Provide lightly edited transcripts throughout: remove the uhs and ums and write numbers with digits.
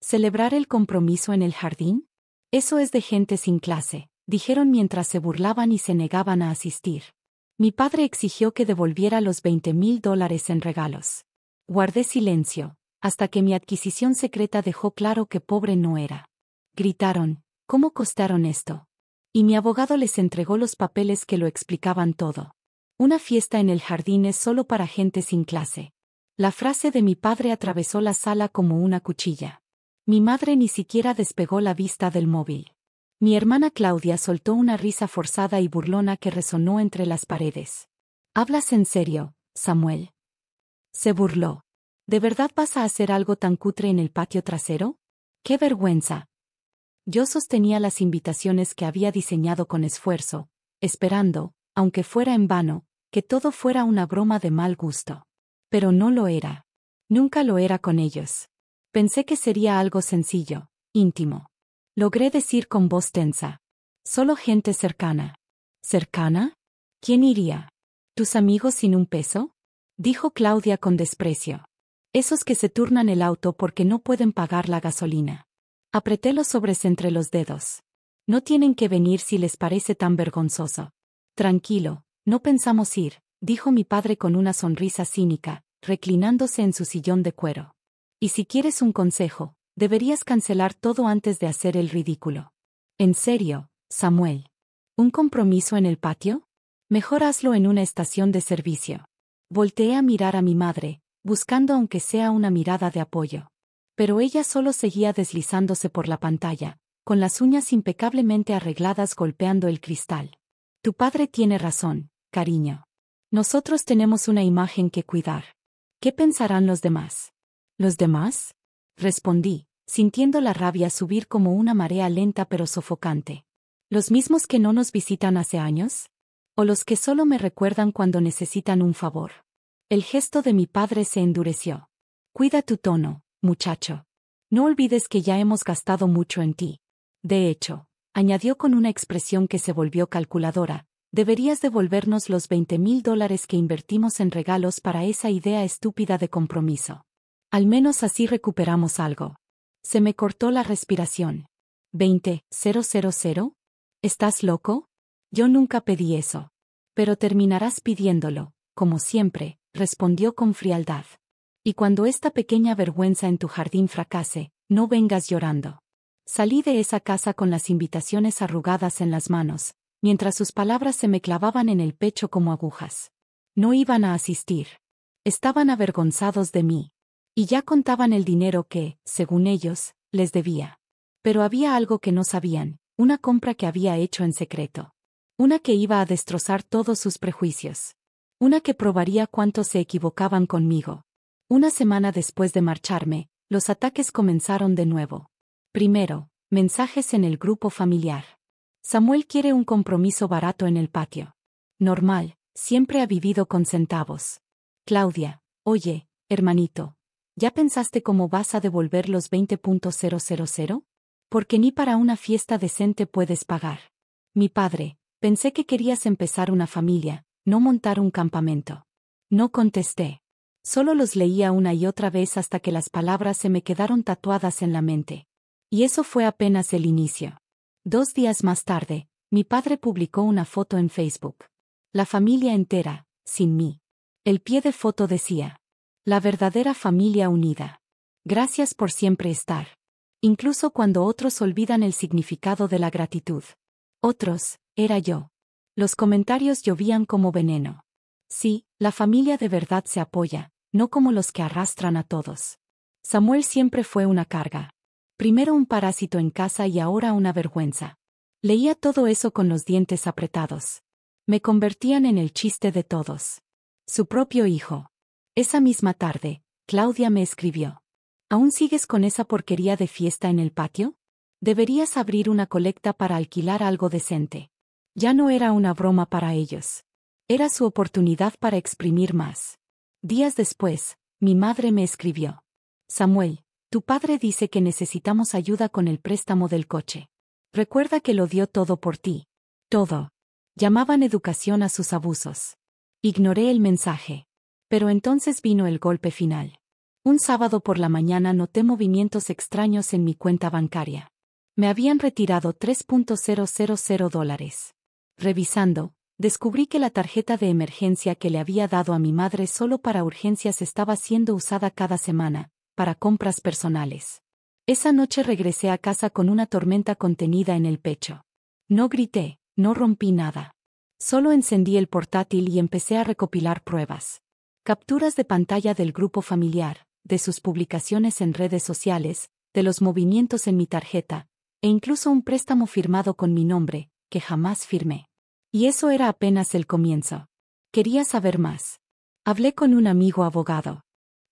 ¿Celebrar el compromiso en el jardín? Eso es de gente sin clase, dijeron mientras se burlaban y se negaban a asistir. Mi padre exigió que devolviera los $20,000 en regalos. Guardé silencio, hasta que mi adquisición secreta dejó claro que pobre no era. Gritaron, ¿cómo costaron esto? Y mi abogado les entregó los papeles que lo explicaban todo. Una fiesta en el jardín es solo para gente sin clase. La frase de mi padre atravesó la sala como una cuchilla. Mi madre ni siquiera despegó la vista del móvil. Mi hermana Claudia soltó una risa forzada y burlona que resonó entre las paredes. ¿Hablas en serio, Samuel? Se burló. ¿De verdad vas a hacer algo tan cutre en el patio trasero? ¡Qué vergüenza! Yo sostenía las invitaciones que había diseñado con esfuerzo, esperando, aunque fuera en vano, que todo fuera una broma de mal gusto. Pero no lo era. Nunca lo era con ellos. Pensé que sería algo sencillo, íntimo. Logré decir con voz tensa. Solo gente cercana. ¿Cercana? ¿Quién iría? ¿Tus amigos sin un peso? Dijo Claudia con desprecio. Esos que se turnan el auto porque no pueden pagar la gasolina. Apreté los sobres entre los dedos. No tienen que venir si les parece tan vergonzoso. Tranquilo, no pensamos ir, dijo mi padre con una sonrisa cínica, reclinándose en su sillón de cuero. Y si quieres un consejo, deberías cancelar todo antes de hacer el ridículo. En serio, Samuel. ¿Un compromiso en el patio? Mejor hazlo en una estación de servicio. Volteé a mirar a mi madre, buscando aunque sea una mirada de apoyo. Pero ella solo seguía deslizándose por la pantalla, con las uñas impecablemente arregladas golpeando el cristal. Tu padre tiene razón, cariño. Nosotros tenemos una imagen que cuidar. ¿Qué pensarán los demás? ¿Los demás? Respondí, sintiendo la rabia subir como una marea lenta pero sofocante. ¿Los mismos que no nos visitan hace años? ¿O los que solo me recuerdan cuando necesitan un favor? El gesto de mi padre se endureció. Cuida tu tono, muchacho. No olvides que ya hemos gastado mucho en ti. De hecho, añadió con una expresión que se volvió calculadora, deberías devolvernos los $20,000 que invertimos en regalos para esa idea estúpida de compromiso. Al menos así recuperamos algo. Se me cortó la respiración. ¿20,000? ¿Estás loco? Yo nunca pedí eso. Pero terminarás pidiéndolo, como siempre, respondió con frialdad. Y cuando esta pequeña vergüenza en tu jardín fracase, no vengas llorando. Salí de esa casa con las invitaciones arrugadas en las manos, mientras sus palabras se me clavaban en el pecho como agujas. No iban a asistir. Estaban avergonzados de mí. Y ya contaban el dinero que, según ellos, les debía. Pero había algo que no sabían, una compra que había hecho en secreto. Una que iba a destrozar todos sus prejuicios. Una que probaría cuánto se equivocaban conmigo. Una semana después de marcharme, los ataques comenzaron de nuevo. Primero, mensajes en el grupo familiar. Samuel quiere un compromiso barato en el patio. Normal, siempre ha vivido con centavos. Claudia, oye, hermanito. ¿Ya pensaste cómo vas a devolver los 20,000? Porque ni para una fiesta decente puedes pagar. Mi padre, pensé que querías empezar una familia, no montar un campamento. No contesté. Solo los leía una y otra vez hasta que las palabras se me quedaron tatuadas en la mente. Y eso fue apenas el inicio. 2 días más tarde, mi padre publicó una foto en Facebook. La familia entera, sin mí. El pie de foto decía: la verdadera familia unida. Gracias por siempre estar. Incluso cuando otros olvidan el significado de la gratitud. Otros, era yo. Los comentarios llovían como veneno. Sí, la familia de verdad se apoya, no como los que arrastran a todos. Samuel siempre fue una carga. Primero un parásito en casa y ahora una vergüenza. Leía todo eso con los dientes apretados. Me convertían en el chiste de todos. Su propio hijo. Esa misma tarde, Claudia me escribió. ¿Aún sigues con esa porquería de fiesta en el patio? Deberías abrir una colecta para alquilar algo decente. Ya no era una broma para ellos. Era su oportunidad para exprimir más. Días después, mi madre me escribió. Samuel, tu padre dice que necesitamos ayuda con el préstamo del coche. Recuerda que lo dio todo por ti. Todo. Llamaban educación a sus abusos. Ignoré el mensaje. Pero entonces vino el golpe final. Un sábado por la mañana noté movimientos extraños en mi cuenta bancaria. Me habían retirado $3.000. Revisando, descubrí que la tarjeta de emergencia que le había dado a mi madre solo para urgencias estaba siendo usada cada semana, para compras personales. Esa noche regresé a casa con una tormenta contenida en el pecho. No grité, no rompí nada. Solo encendí el portátil y empecé a recopilar pruebas. Capturas de pantalla del grupo familiar, de sus publicaciones en redes sociales, de los movimientos en mi tarjeta, e incluso un préstamo firmado con mi nombre, que jamás firmé. Y eso era apenas el comienzo. Quería saber más. Hablé con un amigo abogado.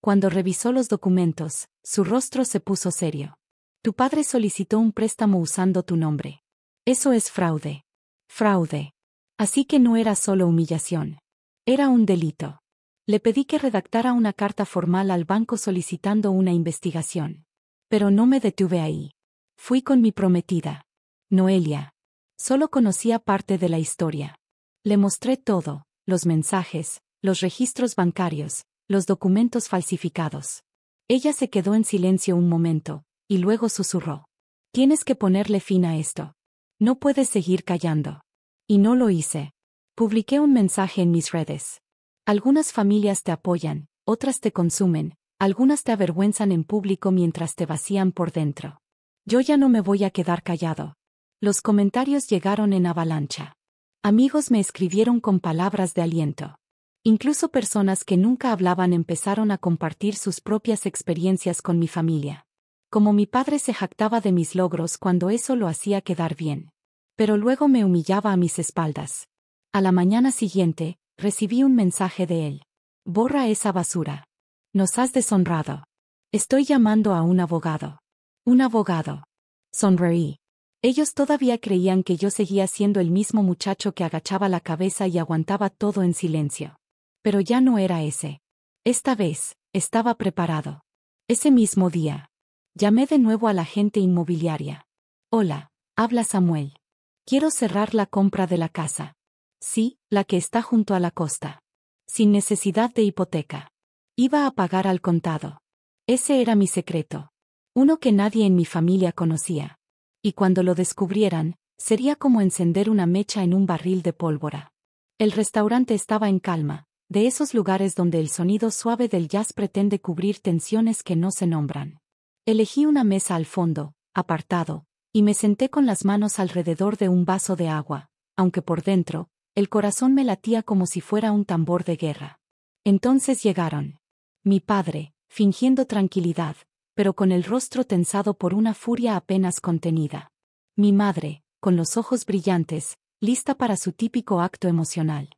Cuando revisó los documentos, su rostro se puso serio. Tu padre solicitó un préstamo usando tu nombre. Eso es fraude. Fraude. Así que no era solo humillación. Era un delito. Le pedí que redactara una carta formal al banco solicitando una investigación. Pero no me detuve ahí. Fui con mi prometida, Noelia. Solo conocía parte de la historia. Le mostré todo, los mensajes, los registros bancarios, los documentos falsificados. Ella se quedó en silencio un momento, y luego susurró. Tienes que ponerle fin a esto. No puedes seguir callando. Y no lo hice. Publiqué un mensaje en mis redes. Algunas familias te apoyan, otras te consumen, algunas te avergüenzan en público mientras te vacían por dentro. Yo ya no me voy a quedar callado. Los comentarios llegaron en avalancha. Amigos me escribieron con palabras de aliento. Incluso personas que nunca hablaban empezaron a compartir sus propias experiencias con mi familia. Como mi padre se jactaba de mis logros cuando eso lo hacía quedar bien. Pero luego me humillaba a mis espaldas. A la mañana siguiente, recibí un mensaje de él. Borra esa basura. Nos has deshonrado. Estoy llamando a un abogado. Un abogado. Sonreí. Ellos todavía creían que yo seguía siendo el mismo muchacho que agachaba la cabeza y aguantaba todo en silencio. Pero ya no era ese. Esta vez, estaba preparado. Ese mismo día. Llamé de nuevo a la agente inmobiliaria. Hola, habla Samuel. Quiero cerrar la compra de la casa. Sí, la que está junto a la costa. Sin necesidad de hipoteca. Iba a pagar al contado. Ese era mi secreto. Uno que nadie en mi familia conocía. Y cuando lo descubrieran, sería como encender una mecha en un barril de pólvora. El restaurante estaba en calma, de esos lugares donde el sonido suave del jazz pretende cubrir tensiones que no se nombran. Elegí una mesa al fondo, apartado, y me senté con las manos alrededor de un vaso de agua, aunque por dentro, el corazón me latía como si fuera un tambor de guerra. Entonces llegaron. Mi padre, fingiendo tranquilidad, pero con el rostro tensado por una furia apenas contenida. Mi madre, con los ojos brillantes, lista para su típico acto emocional.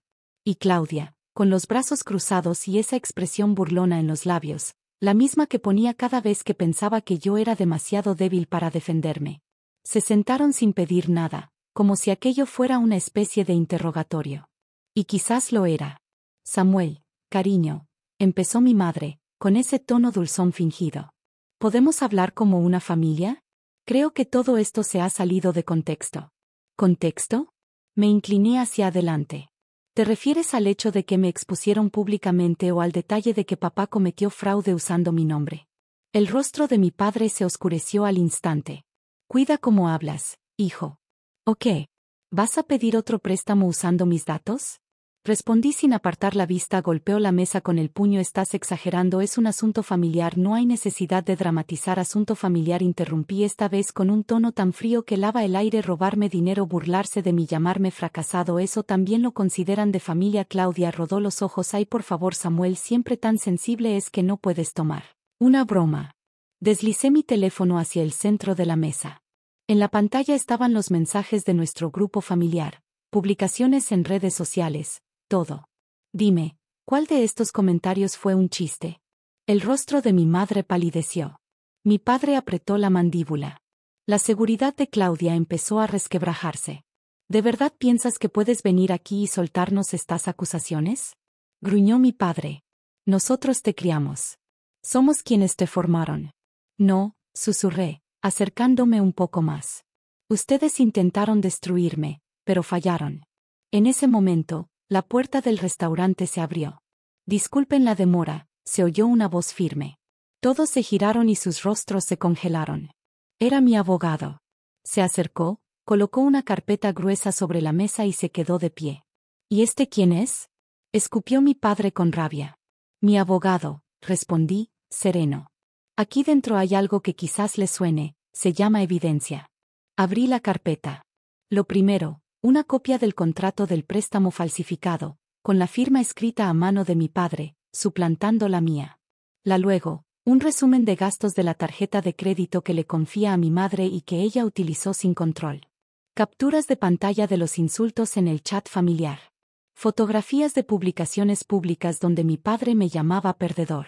Y Claudia, con los brazos cruzados y esa expresión burlona en los labios, la misma que ponía cada vez que pensaba que yo era demasiado débil para defenderme. Se sentaron sin pedir nada, como si aquello fuera una especie de interrogatorio. Y quizás lo era. Samuel, cariño, empezó mi madre, con ese tono dulzón fingido. ¿Podemos hablar como una familia? Creo que todo esto se ha salido de contexto. ¿Contexto? Me incliné hacia adelante. ¿Te refieres al hecho de que me expusieron públicamente o al detalle de que papá cometió fraude usando mi nombre? El rostro de mi padre se oscureció al instante. Cuida cómo hablas, hijo. ¿O qué? ¿Vas a pedir otro préstamo usando mis datos? Respondí sin apartar la vista. Golpeó la mesa con el puño. Estás exagerando, es un asunto familiar, no hay necesidad de dramatizar. Asunto familiar, interrumpí esta vez con un tono tan frío que lava el aire. Robarme dinero, burlarse de mí, llamarme fracasado, ¿eso también lo consideran de familia? Claudia rodó los ojos. Ay, por favor, Samuel, siempre tan sensible, es que no puedes tomar una broma. Deslicé mi teléfono hacia el centro de la mesa. En la pantalla estaban los mensajes de nuestro grupo familiar, publicaciones en redes sociales, todo. Dime, ¿cuál de estos comentarios fue un chiste? El rostro de mi madre palideció. Mi padre apretó la mandíbula. La seguridad de Claudia empezó a resquebrajarse. ¿De verdad piensas que puedes venir aquí y soltarnos estas acusaciones? Gruñó mi padre. Nosotros te criamos. Somos quienes te formaron. No, susurré, acercándome un poco más. Ustedes intentaron destruirme, pero fallaron. En ese momento, la puerta del restaurante se abrió. Disculpen la demora, se oyó una voz firme. Todos se giraron y sus rostros se congelaron. Era mi abogado. Se acercó, colocó una carpeta gruesa sobre la mesa y se quedó de pie. ¿Y este quién es? Escupió mi padre con rabia. Mi abogado, respondí, sereno. Aquí dentro hay algo que quizás le suene, se llama evidencia. Abrí la carpeta. Lo primero, una copia del contrato del préstamo falsificado, con la firma escrita a mano de mi padre, suplantando la mía. Luego, un resumen de gastos de la tarjeta de crédito que le confía a mi madre y que ella utilizó sin control. Capturas de pantalla de los insultos en el chat familiar. Fotografías de publicaciones públicas donde mi padre me llamaba perdedor.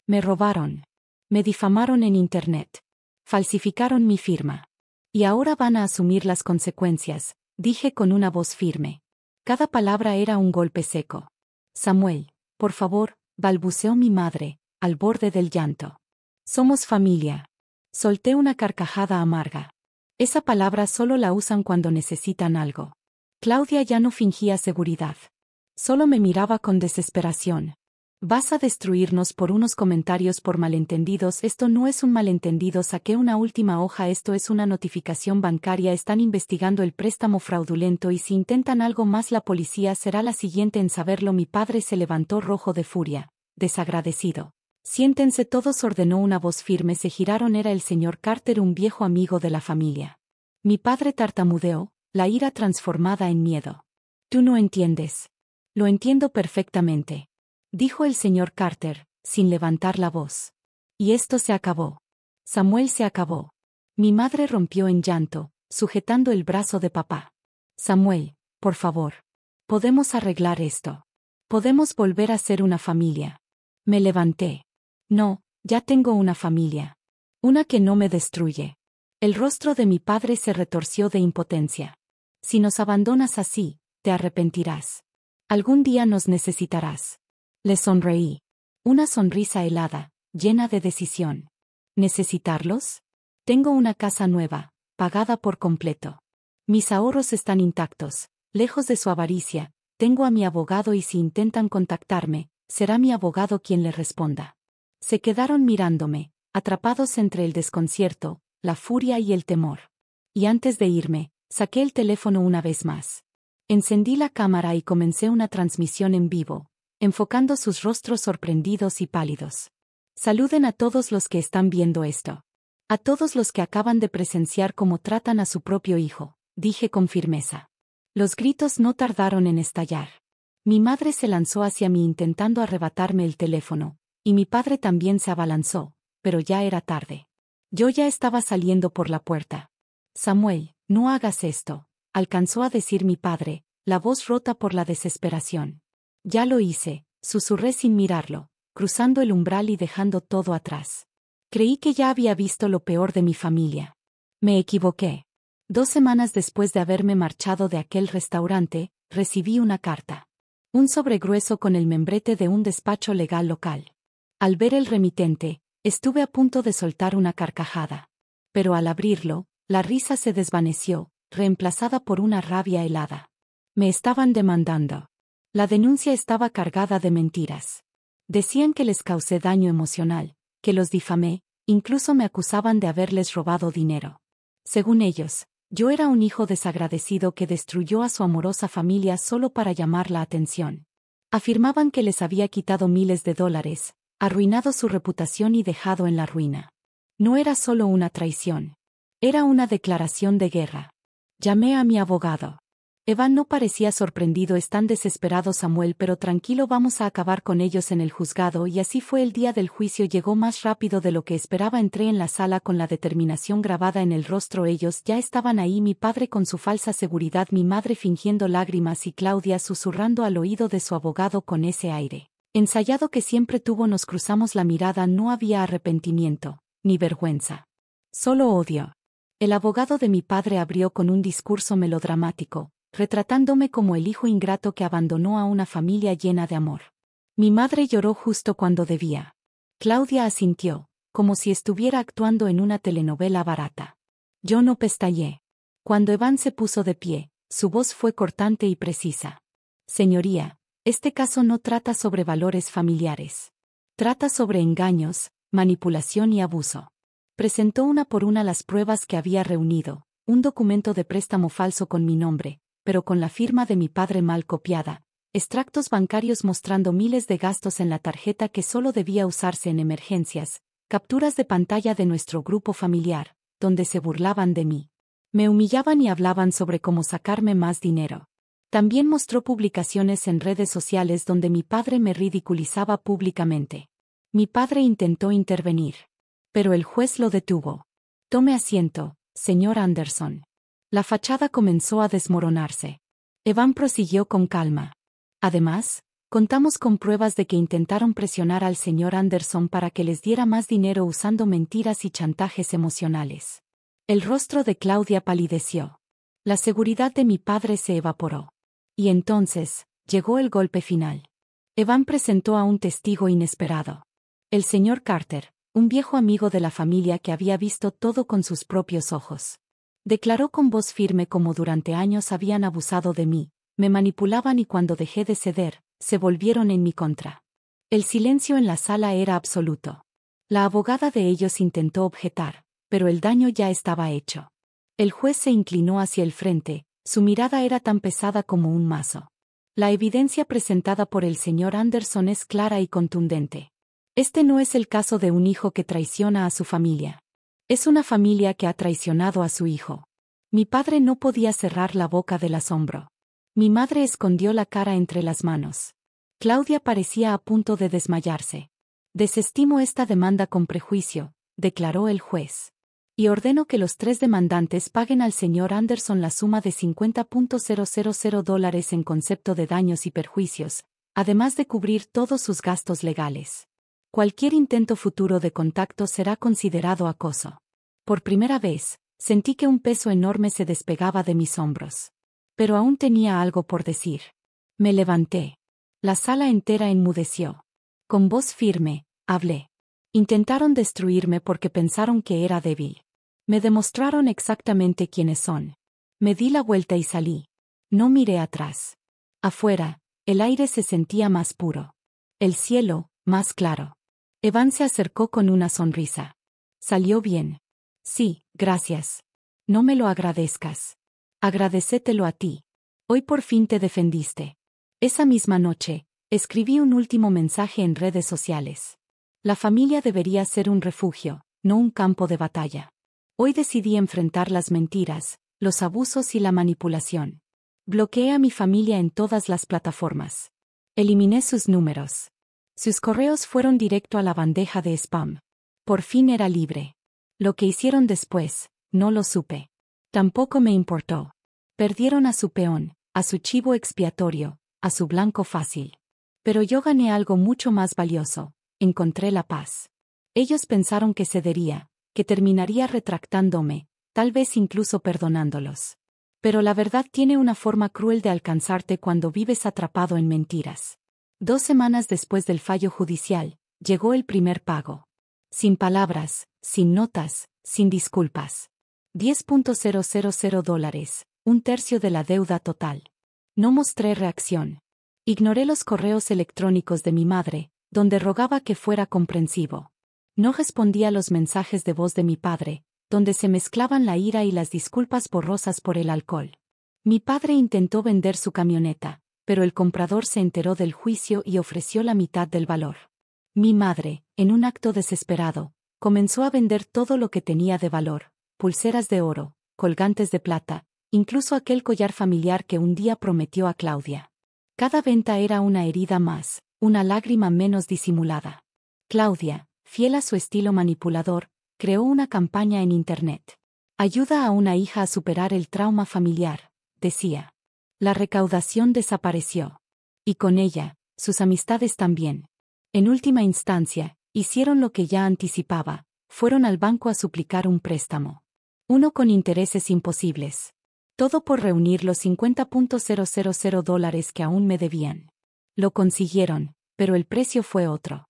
Me robaron. Me difamaron en Internet. Falsificaron mi firma. Y ahora van a asumir las consecuencias, dije con una voz firme. Cada palabra era un golpe seco. Samuel, por favor, balbuceó mi madre, al borde del llanto. Somos familia. Solté una carcajada amarga. Esa palabra solo la usan cuando necesitan algo. Claudia ya no fingía seguridad. Solo me miraba con desesperación. ¿Vas a destruirnos por unos comentarios por malentendidos? Esto no es un malentendido, saqué una última hoja, esto es una notificación bancaria, están investigando el préstamo fraudulento y si intentan algo más la policía será la siguiente en saberlo. Mi padre se levantó rojo de furia, desagradecido. Siéntense todos, ordenó una voz firme. Se giraron. Era el señor Carter, un viejo amigo de la familia. Mi padre tartamudeó, la ira transformada en miedo. Tú no entiendes. Lo entiendo perfectamente, dijo el señor Carter, sin levantar la voz. Y esto se acabó. Samuel, se acabó. Mi madre rompió en llanto, sujetando el brazo de papá. Samuel, por favor. Podemos arreglar esto. Podemos volver a ser una familia. Me levanté. No, ya tengo una familia. Una que no me destruye. El rostro de mi padre se retorció de impotencia. Si nos abandonas así, te arrepentirás. Algún día nos necesitarás. Le sonreí. Una sonrisa helada, llena de decisión. ¿Necesitarlos? Tengo una casa nueva, pagada por completo. Mis ahorros están intactos, lejos de su avaricia. Tengo a mi abogado y si intentan contactarme, será mi abogado quien le responda. Se quedaron mirándome, atrapados entre el desconcierto, la furia y el temor. Y antes de irme, saqué el teléfono una vez más. Encendí la cámara y comencé una transmisión en vivo, enfocando sus rostros sorprendidos y pálidos. Saluden a todos los que están viendo esto. A todos los que acaban de presenciar cómo tratan a su propio hijo, dije con firmeza. Los gritos no tardaron en estallar. Mi madre se lanzó hacia mí intentando arrebatarme el teléfono, y mi padre también se abalanzó, pero ya era tarde. Yo ya estaba saliendo por la puerta. Samuel, no hagas esto, alcanzó a decir mi padre, la voz rota por la desesperación. Ya lo hice, susurré sin mirarlo, cruzando el umbral y dejando todo atrás. Creí que ya había visto lo peor de mi familia. Me equivoqué. 2 semanas después de haberme marchado de aquel restaurante, recibí una carta. Un sobre grueso con el membrete de un despacho legal local. Al ver el remitente, estuve a punto de soltar una carcajada. Pero al abrirlo, la risa se desvaneció, reemplazada por una rabia helada. Me estaban demandando. La denuncia estaba cargada de mentiras. Decían que les causé daño emocional, que los difamé, incluso me acusaban de haberles robado dinero. Según ellos, yo era un hijo desagradecido que destruyó a su amorosa familia solo para llamar la atención. Afirmaban que les había quitado miles de dólares, arruinado su reputación y dejado en la ruina. No era solo una traición. Era una declaración de guerra. Llamé a mi abogado. Evan no parecía sorprendido. ¿Están desesperados, Samuel? Pero tranquilo, vamos a acabar con ellos en el juzgado. Y así fue. El día del juicio llegó más rápido de lo que esperaba. Entré en la sala con la determinación grabada en el rostro. Ellos ya estaban ahí, mi padre con su falsa seguridad, mi madre fingiendo lágrimas y Claudia susurrando al oído de su abogado con ese aire ensayado que siempre tuvo. Nos cruzamos la mirada. No había arrepentimiento, ni vergüenza. Solo odio. El abogado de mi padre abrió con un discurso melodramático, retratándome como el hijo ingrato que abandonó a una familia llena de amor. Mi madre lloró justo cuando debía. Claudia asintió, como si estuviera actuando en una telenovela barata. Yo no pestañeé. Cuando Evan se puso de pie, su voz fue cortante y precisa. Señoría, este caso no trata sobre valores familiares. Trata sobre engaños, manipulación y abuso. Presentó una por una las pruebas que había reunido, un documento de préstamo falso con mi nombre, pero con la firma de mi padre mal copiada, extractos bancarios mostrando miles de gastos en la tarjeta que solo debía usarse en emergencias, capturas de pantalla de nuestro grupo familiar, donde se burlaban de mí. Me humillaban y hablaban sobre cómo sacarme más dinero. También mostró publicaciones en redes sociales donde mi padre me ridiculizaba públicamente. Mi padre intentó intervenir, pero el juez lo detuvo. Tome asiento, señor Anderson. La fachada comenzó a desmoronarse. Evan prosiguió con calma. Además, contamos con pruebas de que intentaron presionar al señor Anderson para que les diera más dinero usando mentiras y chantajes emocionales. El rostro de Claudia palideció. La seguridad de mi padre se evaporó. Y entonces, llegó el golpe final. Evan presentó a un testigo inesperado. El señor Carter, un viejo amigo de la familia que había visto todo con sus propios ojos. Declaró con voz firme cómo durante años habían abusado de mí, me manipulaban y cuando dejé de ceder, se volvieron en mi contra. El silencio en la sala era absoluto. La abogada de ellos intentó objetar, pero el daño ya estaba hecho. El juez se inclinó hacia el frente, su mirada era tan pesada como un mazo. La evidencia presentada por el señor Anderson es clara y contundente. Este no es el caso de un hijo que traiciona a su familia. Es una familia que ha traicionado a su hijo. Mi padre no podía cerrar la boca del asombro. Mi madre escondió la cara entre las manos. Claudia parecía a punto de desmayarse. Desestimo esta demanda con prejuicio, declaró el juez. Y ordeno que los 3 demandantes paguen al señor Anderson la suma de $50,000 en concepto de daños y perjuicios, además de cubrir todos sus gastos legales. Cualquier intento futuro de contacto será considerado acoso. Por primera vez, sentí que un peso enorme se despegaba de mis hombros. Pero aún tenía algo por decir. Me levanté. La sala entera enmudeció. Con voz firme, hablé. Intentaron destruirme porque pensaron que era débil. Me demostraron exactamente quiénes son. Me di la vuelta y salí. No miré atrás. Afuera, el aire se sentía más puro. El cielo, más claro. Evan se acercó con una sonrisa. ¿Salió bien? Sí, gracias. No me lo agradezcas. Agradecételo a ti. Hoy por fin te defendiste. Esa misma noche, escribí un último mensaje en redes sociales. La familia debería ser un refugio, no un campo de batalla. Hoy decidí enfrentar las mentiras, los abusos y la manipulación. Bloqueé a mi familia en todas las plataformas. Eliminé sus números. Sus correos fueron directo a la bandeja de spam. Por fin era libre. Lo que hicieron después, no lo supe. Tampoco me importó. Perdieron a su peón, a su chivo expiatorio, a su blanco fácil. Pero yo gané algo mucho más valioso. Encontré la paz. Ellos pensaron que cedería, que terminaría retractándome, tal vez incluso perdonándolos. Pero la verdad tiene una forma cruel de alcanzarte cuando vives atrapado en mentiras. 2 semanas después del fallo judicial, llegó el primer pago. Sin palabras, sin notas, sin disculpas. $10,000, un tercio de la deuda total. No mostré reacción. Ignoré los correos electrónicos de mi madre, donde rogaba que fuera comprensivo. No respondí a los mensajes de voz de mi padre, donde se mezclaban la ira y las disculpas borrosas por el alcohol. Mi padre intentó vender su camioneta, pero el comprador se enteró del juicio y ofreció la mitad del valor. Mi madre, en un acto desesperado, comenzó a vender todo lo que tenía de valor, pulseras de oro, colgantes de plata, incluso aquel collar familiar que un día prometió a Claudia. Cada venta era una herida más, una lágrima menos disimulada. Claudia, fiel a su estilo manipulador, creó una campaña en Internet. Ayuda a una hija a superar el trauma familiar, decía. La recaudación desapareció. Y con ella, sus amistades también. En última instancia, hicieron lo que ya anticipaba, fueron al banco a suplicar un préstamo. Uno con intereses imposibles. Todo por reunir los $50,000 que aún me debían. Lo consiguieron, pero el precio fue otro.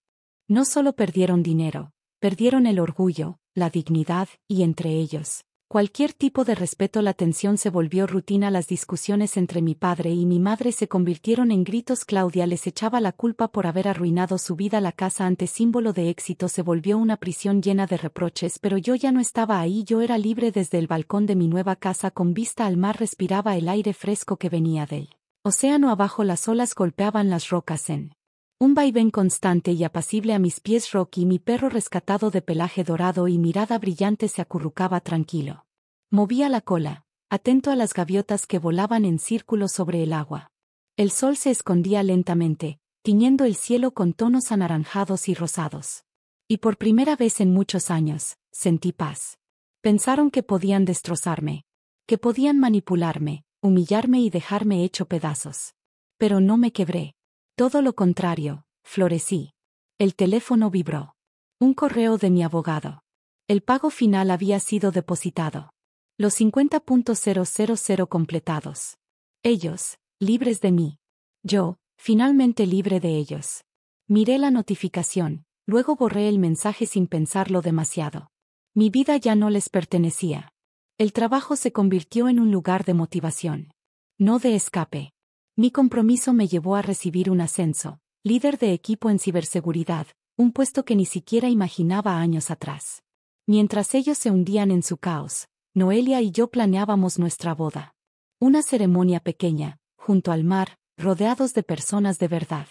No solo perdieron dinero, perdieron el orgullo, la dignidad y entre ellos, Cualquier tipo de respeto, la tensión se volvió rutina, las discusiones entre mi padre y mi madre se convirtieron en gritos. Claudia les echaba la culpa por haber arruinado su vida. La casa, ante símbolo de éxito, se volvió una prisión llena de reproches, pero yo ya no estaba ahí, yo era libre. Desde el balcón de mi nueva casa con vista al mar respiraba el aire fresco que venía del océano abajo. Las olas golpeaban las rocas en un vaivén constante y apacible a mis pies. Rocky, mi perro rescatado de pelaje dorado y mirada brillante, se acurrucaba tranquilo. Movía la cola, atento a las gaviotas que volaban en círculos sobre el agua. El sol se escondía lentamente, tiñendo el cielo con tonos anaranjados y rosados. Y por primera vez en muchos años, sentí paz. Pensaron que podían destrozarme, que podían manipularme, humillarme y dejarme hecho pedazos. Pero no me quebré. Todo lo contrario, florecí. El teléfono vibró. Un correo de mi abogado. El pago final había sido depositado. Los 50.000 completados. Ellos, libres de mí. Yo, finalmente libre de ellos. Miré la notificación, luego borré el mensaje sin pensarlo demasiado. Mi vida ya no les pertenecía. El trabajo se convirtió en un lugar de motivación, no de escape. Mi compromiso me llevó a recibir un ascenso, líder de equipo en ciberseguridad, un puesto que ni siquiera imaginaba años atrás. Mientras ellos se hundían en su caos, Noelia y yo planeábamos nuestra boda. Una ceremonia pequeña, junto al mar, rodeados de personas de verdad.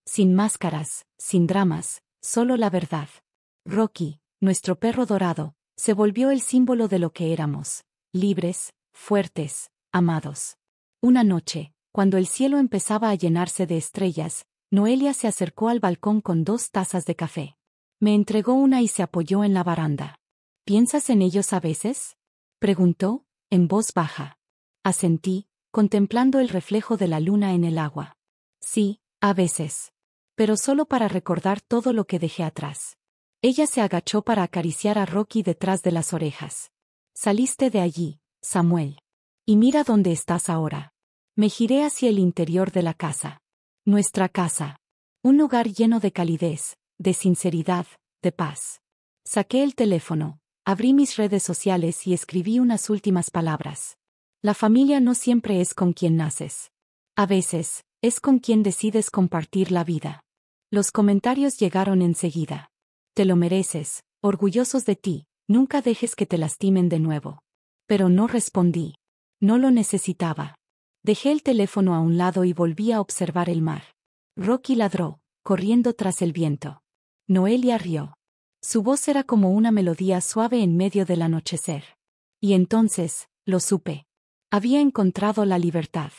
Sin máscaras, sin dramas, solo la verdad. Rocky, nuestro perro dorado, se volvió el símbolo de lo que éramos, libres, fuertes, amados. Una noche, cuando el cielo empezaba a llenarse de estrellas, Noelia se acercó al balcón con 2 tazas de café. Me entregó una y se apoyó en la baranda. ¿Piensas en ellos a veces?, preguntó, en voz baja. Asentí, contemplando el reflejo de la luna en el agua. Sí, a veces. Pero solo para recordar todo lo que dejé atrás. Ella se agachó para acariciar a Rocky detrás de las orejas. Saliste de allí, Samuel. Y mira dónde estás ahora. Me giré hacia el interior de la casa. Nuestra casa. Un lugar lleno de calidez, de sinceridad, de paz. Saqué el teléfono, abrí mis redes sociales y escribí unas últimas palabras. La familia no siempre es con quien naces. A veces, es con quien decides compartir la vida. Los comentarios llegaron enseguida. Te lo mereces, orgullosos de ti, nunca dejes que te lastimen de nuevo. Pero no respondí. No lo necesitaba. Dejé el teléfono a un lado y volví a observar el mar. Rocky ladró, corriendo tras el viento. Noelia rió. Su voz era como una melodía suave en medio del anochecer. Y entonces, lo supe. Había encontrado la libertad.